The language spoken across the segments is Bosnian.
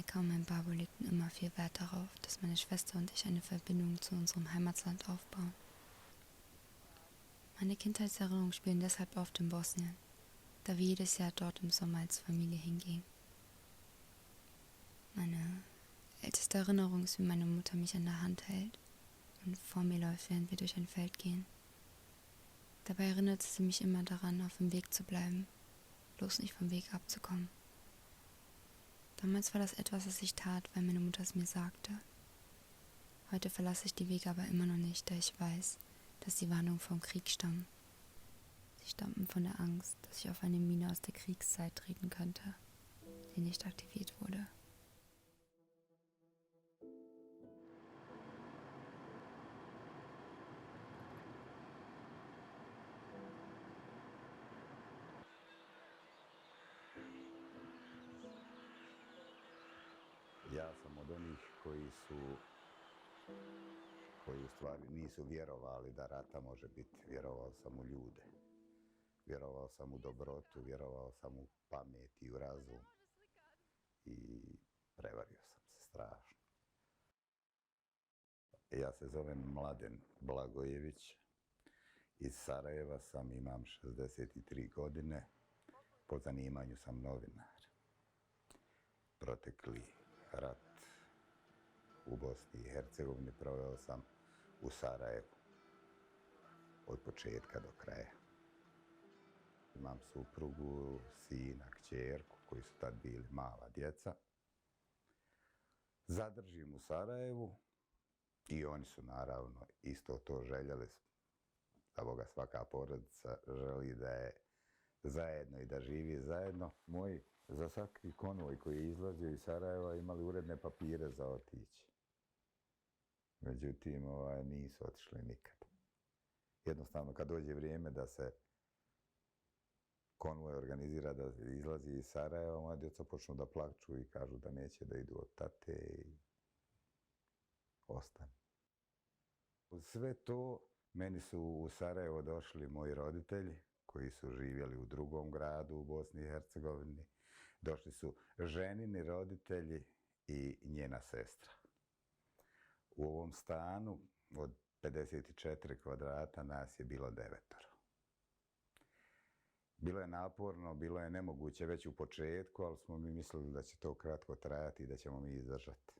kaum mein Babo legten immer viel Wert darauf, dass meine Schwester und ich eine Verbindung zu unserem Heimatland aufbauen. Meine Kindheitserinnerungen spielen deshalb oft in Bosnien, da wir jedes Jahr dort im Sommer als Familie hingehen. Meine älteste Erinnerung ist, wie meine Mutter mich an der Hand hält und vor mir läuft, während wir durch ein Feld gehen. Dabei erinnerte sie mich immer daran, auf dem Weg zu bleiben, bloß nicht vom Weg abzukommen. Damals war das etwas, was ich tat, weil meine Mutter es mir sagte. Heute verlasse ich die Wege aber immer noch nicht, da ich weiß, dass die Warnungen vom Krieg stammen. Sie stammten von der Angst, dass ich auf eine Mine aus der Kriegszeit treten könnte, die nicht aktiviert wurde. Ja sam od onih koji u stvari nisu vjerovali da rata može biti. Vjerovao sam u ljude. Vjerovao sam u dobrotu, vjerovao sam u pamet i u razum. I prevario sam se strašno. Ja se zovem Mladen Blagojević. Iz Sarajeva sam, imam 63 godine. Po zanimanju sam novinar. Protekli rat u Bosni i Hercegovini proveo sam u Sarajevu. Od početka do kraja. Imam suprugu, sina, kćerku, koji su tad bili mala djeca. Zadržim u Sarajevu i oni su naravno isto to željeli. Za Boga, svaka porodica želi da je zajedno i da živi zajedno. Moji za svaki konvoj koji je izlazio iz Sarajeva imali uredne papire za otići. Međutim, nisu otišli nikad. Jednostavno, kad dođe vrijeme da se konvoj organizira, da izlazi iz Sarajeva, moja djeca počnu da plaču i kažu da neće da idu od tate i ostane. Uz sve to, meni su u Sarajevo došli moji roditelji, koji su živjeli u drugom gradu u Bosni i Hercegovini. Došli su ženini roditelji i njena sestra. U ovom stanu od 54 kvadrata nas je bilo 9. Bilo je naporno, bilo je nemoguće već u početku, ali smo mi mislili da će to kratko trajati i da ćemo mi izdržati.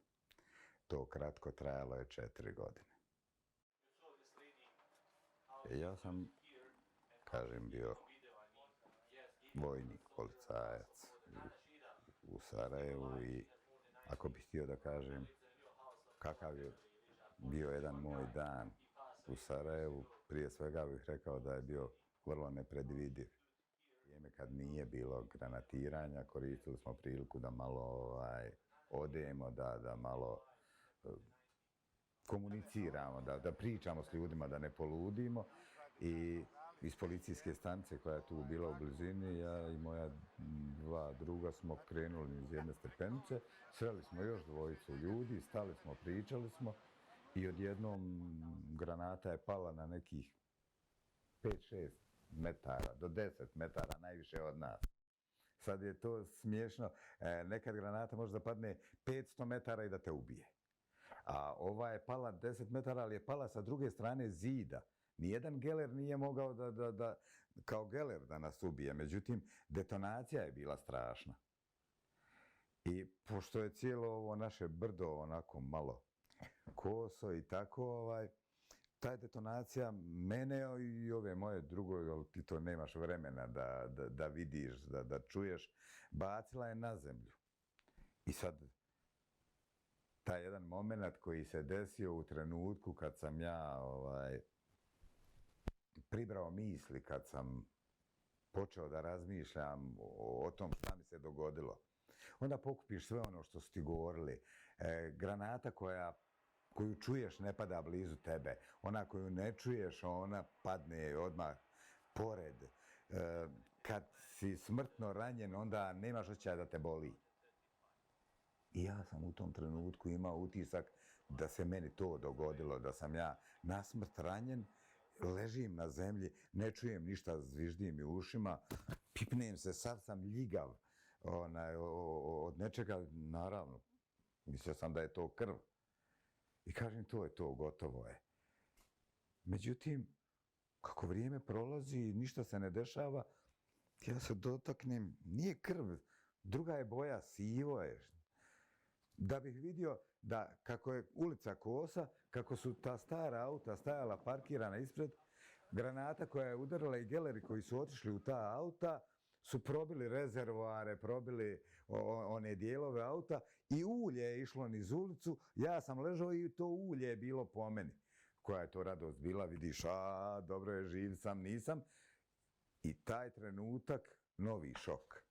To kratko trajalo je 4 godine. Ja sam, kažem, bio vojnik, policajac u Sarajevu i ako bih htio da kažem kakav je bio jedan moj dan u Sarajevu, prije svega bih rekao da je bio vrlo nepredvidiv. Vrijeme kad nije bilo granatiranja, koristili smo priliku da malo odemo, da malo komuniciramo, da pričamo s ljudima, da ne poludimo. I iz policijske stanice koja je tu bila u blizini, ja i moja 2 druga smo krenuli iz jedne stepenice, sreli smo još 2 ljudi, stali smo, pričali smo i odjednom granata je pala na nekih 5-6 metara, do 10 metara najviše od nas. Sad je to smiješno, nekad granata može da padne 500 metara i da te ubije. A ova je pala 10 metara, ali je pala sa druge strane zida. Nijedan geler nije mogao da kao geler da nas ubije, međutim, detonacija je bila strašna. I pošto je cijelo ovo naše brdo onako malo koso i tako, ta detonacija mene i ove moje druge, ali ti to nemaš vremena da vidiš, da čuješ, bacila je na zemlju. I sad, taj jedan moment koji se desio u trenutku kad sam ja pribrao misli, kad sam počeo da razmišljam o tom šta mi se dogodilo. Onda pokupiš sve ono što su ti govorili. Granata koju čuješ ne pada blizu tebe. Ona koju ne čuješ, ona padne odmah pored. Kad si smrtno ranjen, onda nemaš osjećaja da te boli. I ja sam u tom trenutku imao utisak da se meni to dogodilo, da sam ja nasmrt ranjen, ležim na zemlji, ne čujem ništa, zviždim mi ušima, pipnem se, sad sam ljigav od nečega, naravno, Mislio sam da je to krv. I kažem, to je to, gotovo je. Međutim, kako vrijeme prolazi, ništa se ne dešava, ja se dotaknem, nije krv, druga je boja, sivo je. Da bih vidio da kako je ulica kosa, kako su ta stara auta stajala parkirana ispred, granata koja je udarila i geleri koji su otišli u ta auta, su probili rezervoare, probili one dijelove auta i ulje je išlo niz ulicu. Ja sam ležao i to ulje je bilo po meni. Koja je to radost bila, vidiš, dobro je, živ sam, nisam. I taj trenutak, novi šok.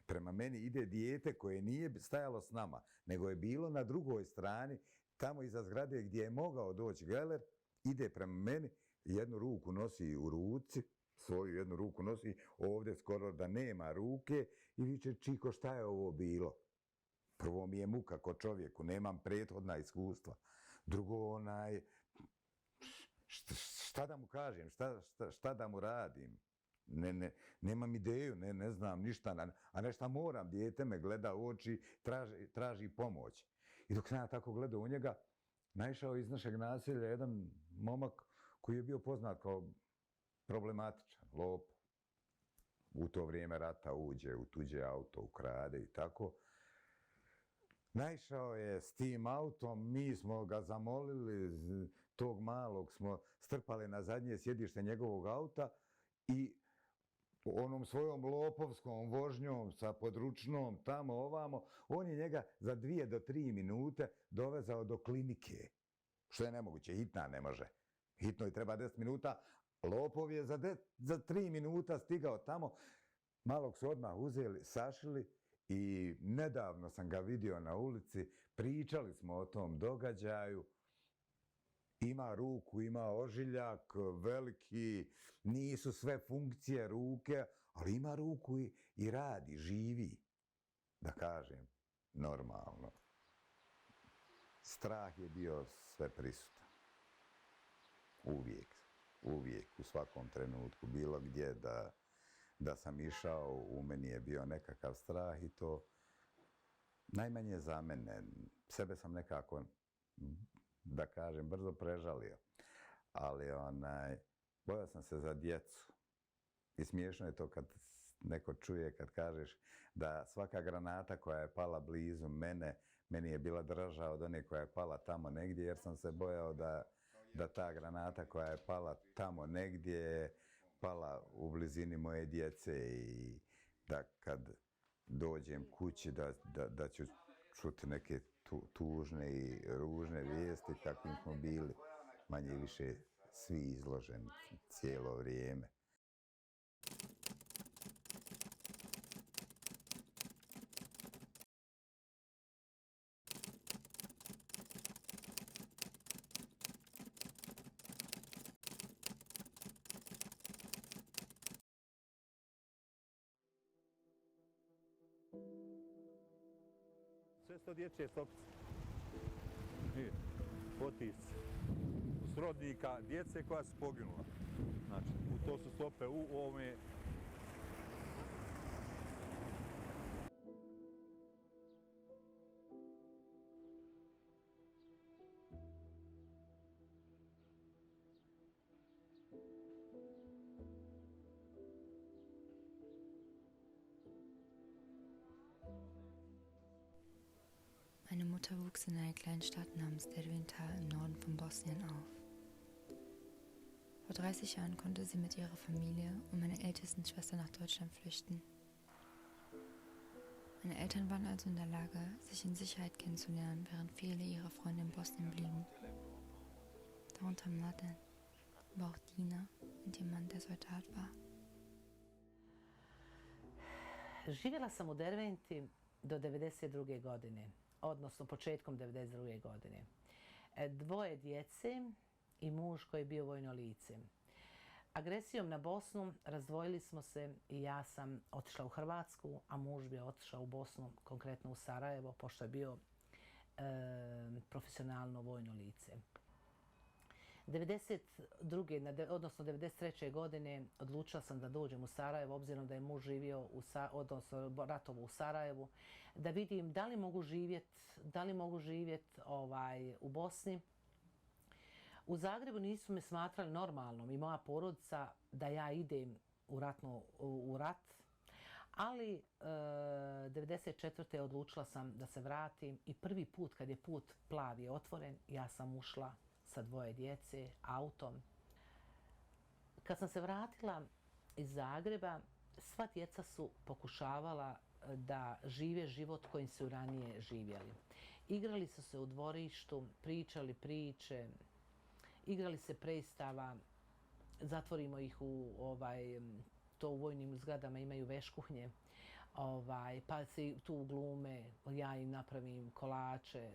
Prema meni ide dijete koje nije stajalo s nama, nego je bilo na drugoj strani, tamo iza zgrade gdje je mogao doći geler, ide prema meni, jednu ruku nosi u ruci, svoju jednu ruku nosi ovdje skoro da nema ruke i viče, Čiko, šta je ovo bilo? Prvo mi je muka ko čovjeku, nemam prethodna iskustva. Drugo, šta da mu kažem, šta da mu radim? Nemam ideju, ne znam ništa, a nešto moram, dijete me gleda u oči, traži pomoć. I dok sam ja tako gledao u njega, naišao iz našeg naselja jedan momak koji je bio poznat kao problematičan, lopov. U to vrijeme rata uđe u tuđe auto, ukrade i tako. Naišao je s tim autom, mi smo ga zamolili, tog malog smo strpali na zadnje sjedište njegovog auta i onom svojom lopovskom vožnjom sa područnom tamo ovamo, on je njega za 2 do 3 minute dovezao do klinike. Što je nemoguće, hitna ne može. Hitnoj treba 10 minuta, lopov je za 3 minuta stigao tamo. Malog su odmah uzeli, sašili i nedavno sam ga vidio na ulici, pričali smo o tom događaju. Ima ruku, ima ožiljak, veliki, nisu sve funkcije ruke, ali ima ruku i radi, živi, da kažem, normalno. Strah je bio sve prisutan. Uvijek, u svakom trenutku, bilo gdje da sam išao, u meni je bio nekakav strah i to najmanje za mene. Sebe sam nekako, da kažem, brzo prežalio. Ali bojao sam se za djecu. I smiješno je to kad neko čuje, kad kažeš da svaka granata koja je pala blizu meni je bila draža od one koja je pala tamo negdje, jer sam se bojao da ta granata koja je pala tamo negdje je pala u blizini moje djece i da kad dođem kući da ću čuti neke tužne i ružne vijesti kakvim smo bili manje i više svi izloženi cijelo vrijeme. Sve su to dječje stopice. Potisci. Srodnika djece koja su poginula. Znači, to su stope u ovome. Meine Mutter wuchs in einer kleinen Stadt namens Derwenttal im Norden von Bosnien auf. Vor 30 Jahren konnte sie mit ihrer Familie und meiner ältesten Schwester nach Deutschland flüchten. Meine Eltern waren also in der Lage, sich in Sicherheit kennenzulernen, während viele ihrer Freunde in Bosnien blieben. Darunter Mladen, aber auch Dina und ihr Mann, der Soldat war. Živjela sam u Derventi do 92. godine, odnosno početkom 92. godine. 2 djece i muž koji je bio vojno lice. Agresijom na Bosnu razdvojili smo se i ja sam otišla u Hrvatsku, a muž bi otišao u Bosnu, konkretno u Sarajevo, pošto je bio profesionalno vojno lice. 92. odnosno 93. godine odlučila sam da dođem u Sarajevo, obzirom da je muž živio, odnosno ratovao u Sarajevu, da vidim da li mogu živjeti u Bosni. U Zagrebu nisu me smatrali normalnom i moja porodica da ja idem u rat, ali 94. odlučila sam da se vratim i prvi put kad je put plavi otvoren, ja sam ušla sa 2 djece, autom. Kad sam se vratila iz Zagreba, sva djeca su pokušavala da žive život kojim su ranije živjeli. Igrali su se u dvorištu, pričali priče, igrali se predstava, zatvorimo ih to u vojnim zgradama imaju veškuhnje, pa se tu glume, ja im napravim kolače,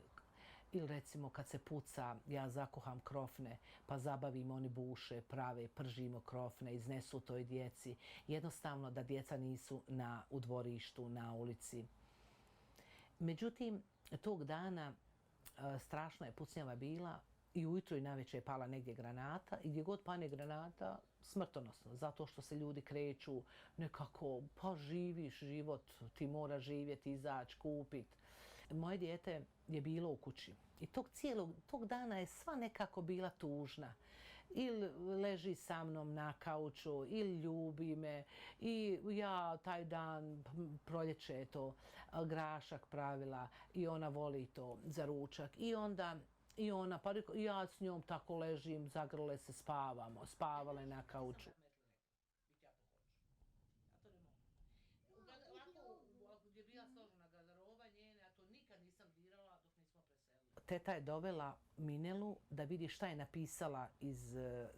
ili recimo kad se puca, ja zakuham krofne, pa zabavim, oni buše, prave, pržimo krofne, iznesu toj djeci. Jednostavno da djeca nisu u dvorištu, na ulici. Međutim, tog dana strašna je pucnjava bila i ujutro i navečer je pala negdje granata i gdje god pane granata, smrtonosno, zato što se ljudi kreću nekako, pa živiš život, ti mora živjeti, izaći, kupiti. Moje dijete je bilo u kući i tog dana je sva nekako bila tužna. Ili leži sa mnom na kauču, ili ljubi me, i ja taj dan proljeće je to grašak pravila i ona voli to za ručak. I ona, pa ja s njom tako ležim, zagrle se, spavale na kauču. Teta je dovela Minelu da vidi šta je napisala iz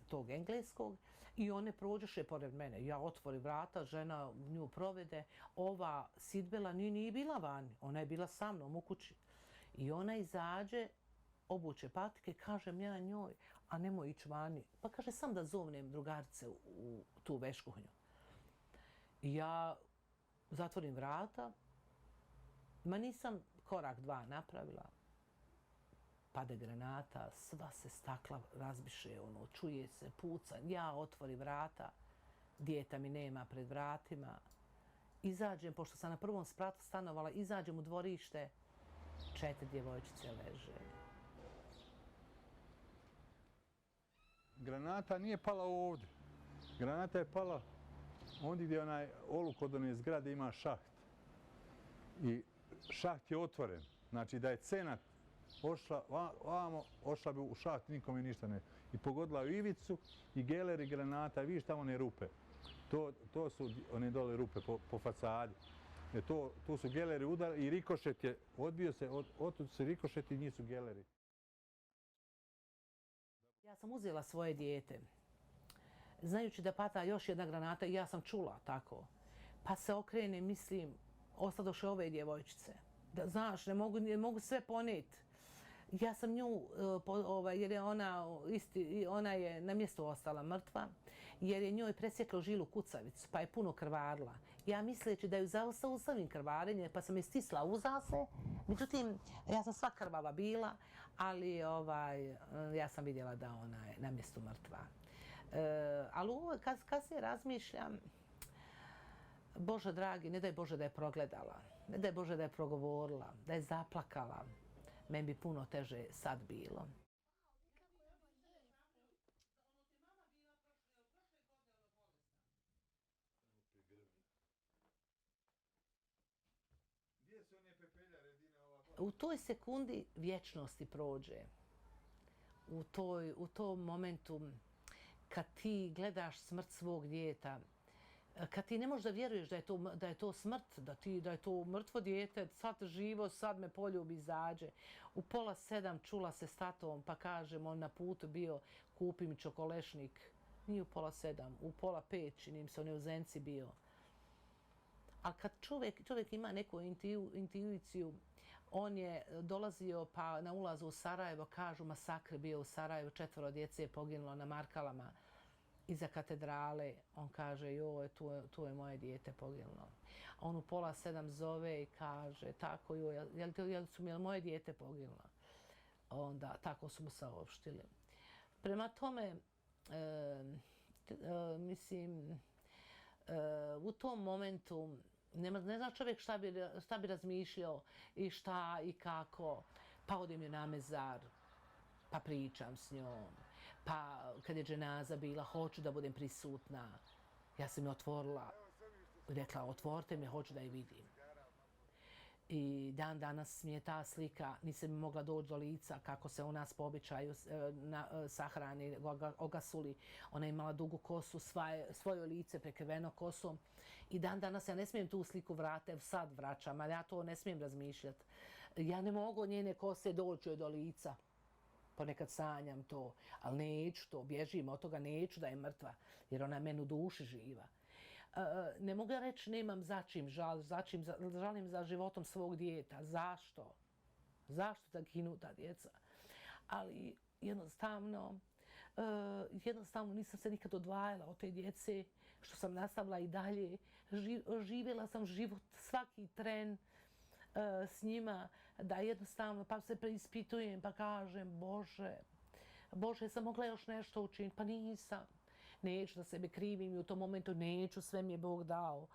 tog engleskog i one prođeše pored mene. Ja otvorim vrata, žena nju provede. Ova Sidbela nije bila vani, ona je bila sa mnom u kući. I ona izađe, obuče patike, kažem ja njoj, a nemoj ići vani. Pa kaže, sam da zovnem drugarice u tu veškuhnju. I ja zatvorim vrata, ma nisam korak 2 napravila. Pade granata, sva se stakla razbiše, čuje se, puca. Ja otvorim vrata, dijeta mi nema pred vratima. Izađem, pošto sam na prvom spratu stanovala, izađem u dvorište, 4 djevojčice leže. Granata nije pala ovdje. Granata je pala ondje gdje onaj oluk od one zgrade ima šaht. I šaht je otvoren. Znači da je cenat ošla bi u šaht, nikome ništa ne. I pogodila u ivicu i geleri granata, vidiš tamo one rupe. To su one dole rupe po fasadi. Tu su geleri udar i rikošet je, odbio se, otud se rikošet i njih su geleri. Ja sam uzela svoje dijete, znajući da pada još jedna granata i ja sam čula tako. Pa se okrene, mislim, ostadoše ove djevojčice. Da, znaš, ne mogu sve poneti. Ja sam nju, jer je ona je na mjestu ostala mrtva, jer je njoj presjeklo žilu kucavicu, pa je puno krvarila. Ja misleći da ju zaustavim krvarenje, pa sam je stisla uza se. Međutim, ja sam sva krvava bila, ali ja sam vidjela da ona je na mjestu mrtva. Ali kasnije razmišljam, Bože dragi, ne daj Bože da je progledala, ne daj Bože da je progovorila, da je zaplakala. Meni bi puno teže sad bilo. U toj sekundi vječnosti prođe. U tom momentu kad ti gledaš smrt svog djeta, kad ti ne možeš da vjeruješ da je to smrt, da je to mrtvo dijete, sad živo, sad me poljubi, izađe. U 6:30 čula se s tatom, pa kažem, on na putu bio, kupi mi čokolešnik. Nije u 6:30, u 4:30, čini mi se, on je u Zenci bio. Ali kad čovjek ima neku intuiciju, on je dolazio pa na ulazu u Sarajevo, kažu masakr bio u Sarajevu, 4 djece je poginulo na Markalama. Iza katedrale, on kaže, joj, tu je moje dijete poginulo. On u 6:30 zove i kaže, tako, joj, je li moje dijete poginulo? Onda, tako su mu saopštili. Prema tome, mislim, u tom momentu ne zna čovjek šta bi razmišljao i šta i kako. Pa odim je na mezar, pa pričam s njom, pa kad je dženaza bila, hoću da budem prisutna. Ja sam je otvorila, rekla, otvorite me, hoću da je vidim. I dan danas mi je ta slika, nisam mi mogla doći do lica kako se u nas po običaju sahrani, ogasuli. Ona je imala dugu kosu, svoje lice prekriveno kosom. I dan danas ja ne smijem tu sliku vratiti, sad vraćam, ali ja to ne smijem razmišljati. Ja ne mogu njene kose doći do lica. Ponekad sanjam to, ali neću to, bježim od toga, neću da je mrtva, jer ona je meni u duši živa. Ne mogu reći nemam za čim žalim za životom svog dijeta. Zašto? Zašto da ginu ta djeca? Ali jednostavno nisam se nikad odvajala od te djece, što sam nastavila i dalje. Živjela sam život, svaki tren s njima, da jednostavno pa se preispitujem, pa kažem, Bože, sam mogla još nešto učiniti, pa nisam. Neću da sebe krivim i u tom momentu neću, sve mi je Bog dao.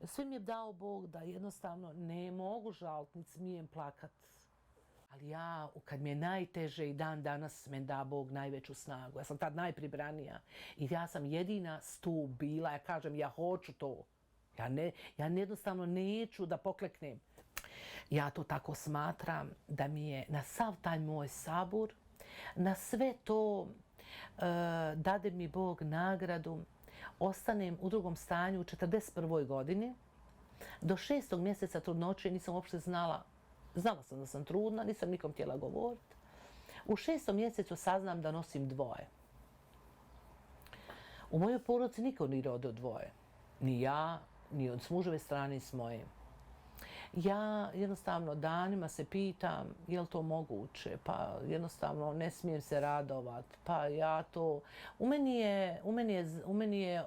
Sve mi je dao Bog da jednostavno ne mogu žaliti, niti smijem plakat. Ali ja, kad mi je najteže i dan danas, meni da Bog najveću snagu. Ja sam tad najpribranija i ja sam jedina stup bila. Ja kažem, ja hoću to. Ja jednostavno neću da pokleknem. Ja to tako smatram da mi je na sav taj moj sabur, na sve to dade mi Bog nagradu, ostanem u drugom stanju u 41. godini. Do 6. mjeseca trudnoće nisam uopšte znala sam da sam trudna, nisam nikom htjela govoriti. U 6. mjesecu saznam da nosim dvoje. U mojoj porodici niko nije rodio dvoje. Ni ja, ni od muževe strane s moje. Ja jednostavno danima se pitam je li to moguće, pa jednostavno ne smijem se radovat, pa ja to... U meni je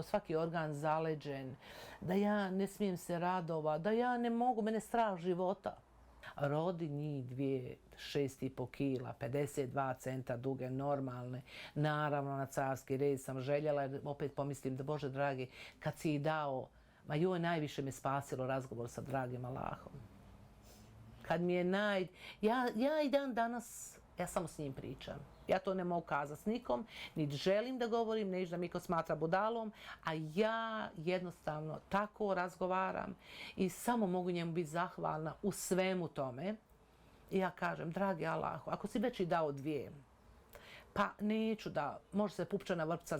svaki organ zaleđen, da ja ne smijem se radovat, da ja ne mogu, mene strah života. Rodi njih 6,5 kila, 52 centa duge, normalne. Naravno na carski red sam željela, jer opet pomislim da Bože dragi, kad si ih dao, ma joj, najviše me spasilo razgovor sa dragim Allahom. Kad mi je ja i dan danas, ja samo s njim pričam. Ja to ne mogu kazati s nikom, niti želim da govorim, neću da mi ko smatra budalom, a ja jednostavno tako razgovaram i samo mogu njemu biti zahvalna u svemu tome. I ja kažem, dragi Allahu, ako si već i dao 2, pa neću da, može se pupčana vrpca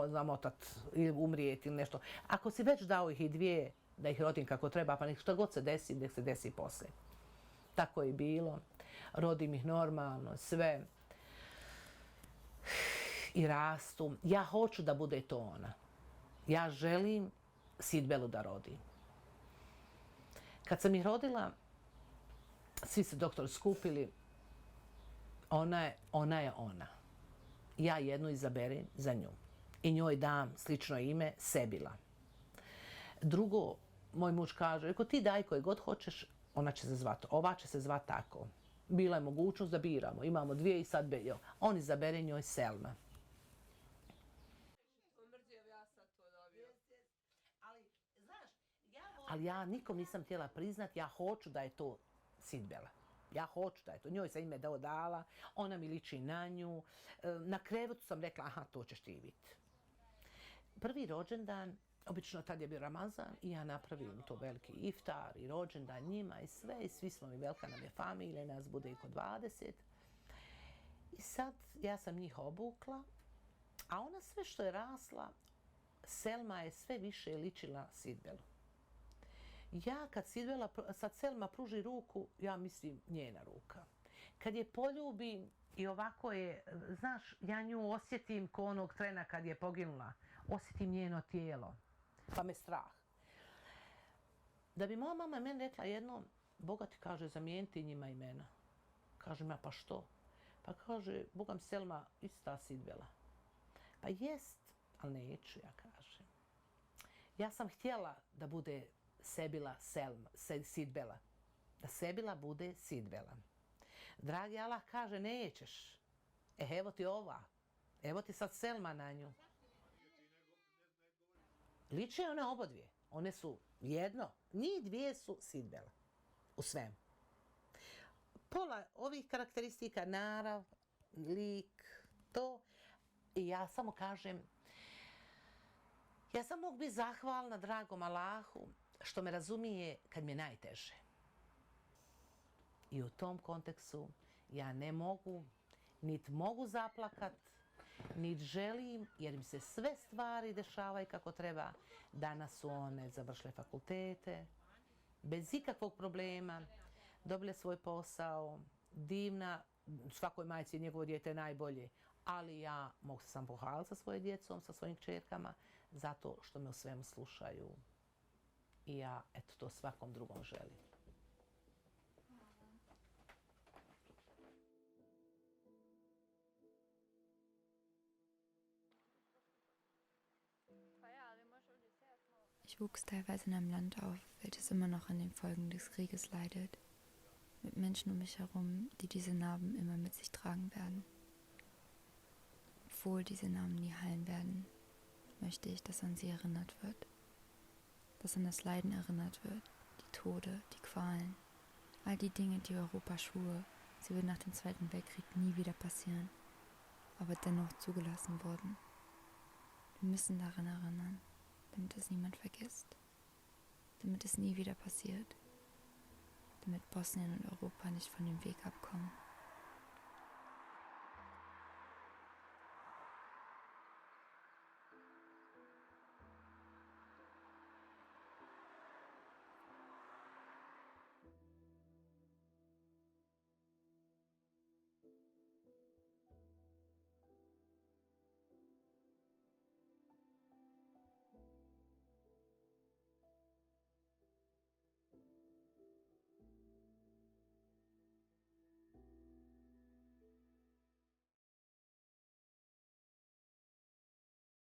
zamotat ili umrijeti ili nešto. Ako si već dao ih i 2, da ih rodim kako treba, pa što god se desi, nek se desi poslije. Tako je bilo. Rodim ih normalno, sve. I rastu. Ja hoću da bude to ona. Ja želim Sidbelu da rodim. Kad sam ih rodila, svi se doktori skupili, ona je ona. Ja jednu izaberem za nju. I njoj dam slično ime Sebila. Drugo, moj muž kaže, ako ti daj koje god hoćeš, ona će se zvati, ova će se zvati tako. Bila je mogućnost da biramo. Imamo 2 i sad on izabere njoj Selma. Ali ja nikom nisam htjela priznat, ja hoću da je to Sidbela. Ja hoću da je to. Njoj sam ime dala, ona mi liči na nju. Na krevetu sam rekla, aha, to ćeš ti biti. Prvi rođendan, obično tad je bio Ramazan i ja napravim to veliki iftar i rođendan njima i sve. I svi smo mi, velika nam je familija, nas bude i oko 20. I sad ja sam njih obukla, a ona sve što je rasla, Selma je sve više ličila Sidbelu. Ja sad Selma pruži ruku, ja mislim njena ruka. Kad je poljubim i ovako je, znaš, ja nju osjetim ko onog trena kad je poginula. Osjetim njeno tijelo, pa me strah. Da bi moja mama meni rekla jedno, Boga ti kaže, zamijeniti njima imena. Kažem ja, pa što? Pa kaže, Bogam Selma ista Sidbela. Pa jest, ali neću, ja kažem. Ja sam htjela da bude Sidbela. Da Sebila bude Sidbela. Dragi Allah kaže, nećeš. Evo ti ova. Evo ti sad Selma na nju. Liče one obodvije. One su jedno. Njih dvije su Sidbela. U svemu. Pola ovih karakteristika, narav, lik, to. I ja samo kažem, ja sam mogu biti zahvalna dragom Allahu što me razumije kad mi je najteže. I u tom kontekstu ja ne mogu, niti mogu zaplakat, niti želim, jer mi se sve stvari dešavaju kako treba. Danas su one završile fakultete, bez ikakvog problema, dobile svoj posao, divna, svakoj majci njegovo dijete je najbolje, ali ja mogu se sam pohvaliti sa svojom djecom, sa svojim kćerkama, zato što me u svemu slušaju. I ja, eto, to svakom drugom želim. Ich wuchs teilweise in einem Land auf, welches immer noch an den Folgen des Krieges leidet, mit Menschen um mich herum, die diese Narben immer mit sich tragen werden. Obwohl diese Narben nie heilen werden, möchte ich, dass an sie erinnert wird, dass an das Leiden erinnert wird, die Tode, die Qualen, all die Dinge, die Europa schwur, sie würden nach dem Zweiten Weltkrieg nie wieder passieren, aber dennoch zugelassen wurden. Wir müssen daran erinnern, damit es niemand vergisst, damit es nie wieder passiert, damit Bosnien und Europa nicht von dem Weg abkommen.